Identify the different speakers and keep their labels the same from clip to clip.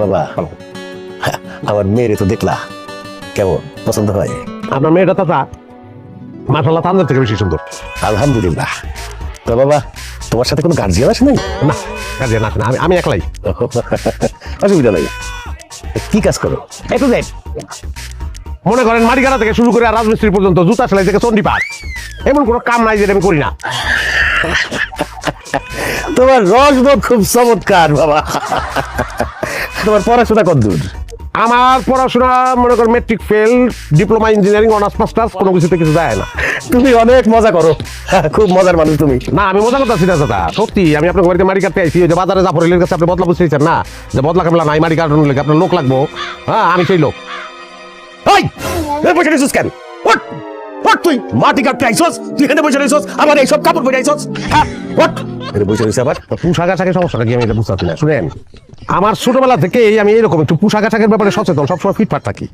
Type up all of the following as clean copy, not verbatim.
Speaker 1: বাবা আমার মেয়েরে তো দেখলা কেমন পছন্দ হয়?
Speaker 2: আপনার মেয়েটা চাচা মাশাআল্লাহ তাদের থেকে বেশি সুন্দর।
Speaker 1: আলহামদুলিল্লাহ। তো বাবা তোমার সাথে কোনো গার্জিয়ান আসে নাই?
Speaker 2: না কাজে না আমি একলাই।
Speaker 1: অসুবিধা নাই। কি কাজ করো?
Speaker 2: এই তো দেখ মনে করেন মাটি কাটা থেকে শুরু করে আর রাজমিস্ত্রি পর্যন্ত জুতা সেলাই থেকে চন্ডি পার এমন কোনো কাম নাই যেটা আমি করি না।
Speaker 1: তোমার রসবোধ খুব চমৎকার বাবা। তোমার পড়াশোনা কতদূর?
Speaker 2: আমার পড়াশোনা মনে করেন matric fail, diploma engineering, honours masters, কোনো কিছুতে কিছু যায় না।
Speaker 1: তুমি অনেক মজা করো, খুব মজার মানুষ তুমি।
Speaker 2: না আমি মজা করতেছি না দাদা, সত্যি আমি আপনার বাড়িতে মাটি কাটতে আইছি। ওই যে বাজারে জাফরের কাছে আপনি বদলা বুঝতেছেন না যে বদলা কামলা নাই মাটি কাটানোর লেগে আপনার লোক লাগবো। হ্যাঁ আমি সেই লোক।
Speaker 1: এই বসে রইছিস কেন? ওঠ ওঠ, তুই মাটি কাটতে আইছস, তুই এখানে বসে রইছস, আবার এইসব কাপড় পরে আইছস। হ্যাঁ ওঠ, এখানে বসে রইছিস আবার।
Speaker 2: পোশাক আশাকের সমস্যাটা কি আমি এটা বুঝতে পারছি না। শুনেন আমার ছোটবেলা থেকেই আমি এরকম একটু পোশাক আশাকের ব্যাপারে সচেতন, সবসময় ফিটফাট থাকি।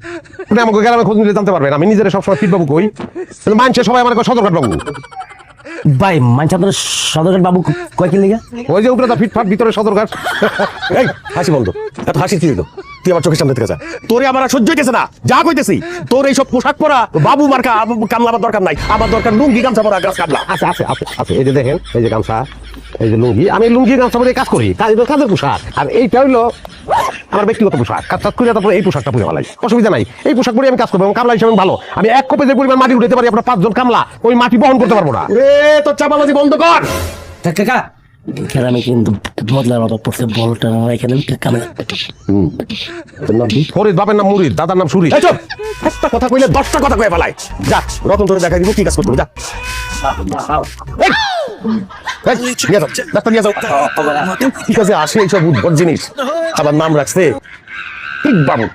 Speaker 2: আপনি আমাকে গ্রামে খোঁজ নিলে জানতে পারবেন আমি নিজের সবসময় ফিট বাবু কই, মানুষের সবাই আমার সদরঘাট বাবু।
Speaker 3: ভাই মানছি আপনার সদরঘাট বাবু কয়েকদিন লেগে
Speaker 2: ওই যে উপরে ফিটফাট ভিতরে সদরঘাট।
Speaker 1: এই হাসি বন্ধ, এত হাসি কি হইলো? তুই আমার চোখের সামনে থেকে যা, তোরে আমার আর সহ্য হইতেছে না। যা কইতেছি, তোর এইসব পোশাক পরা বাবু মার্কা কামলা আমার দরকার নাই। আমার দরকার লুঙ্গি গামছা পরা গাছ কামলা।
Speaker 2: আছে আছে আছে আছে, এই যে দেখেন এই যে গামছা, এই যে লুঙ্গি, আমি লুঙ্গি গামছা পরে কাজ করি, কাজের পোশাক। আর এইটা হইলো আমার ব্যক্তিগত পোশাক, কাজ করে তারপরে এই পোশাকটা পরে ভালাই, অসুবিধা নাই। এই পোশাক পরে আমি কাজ করবো এবং কামলা হিসেবে ভালো। আমি এক কোপে যে পরিমাণ মাটি উঠাতে পারি আপনার 5 জন কামলা ওই মাটি বহন করতে পারবো না।
Speaker 1: রে তোর চাপাবাজি বন্ধ কর।
Speaker 3: কাকা এখানে আমি কিন্তু বদলার মতো পড়ছে বলটা এখানে কামে।
Speaker 2: ফরিদ বাপের নাম মুরিদ, দাদার নাম সুরিদ।
Speaker 1: এই চুপ, একটা কথা কইলে 10টা কথা কয়ে ফেলায়। যা রতন তোরে দেখাই দিব কি কাজ করতে হবে, যা। এই, নিয়ে যাও, ডাক্তার নিয়ে যাও। ঠিক আছে, আসে এইসব উদ্ভট জিনিস, আবার নাম রাখছে ঠিক বাবু।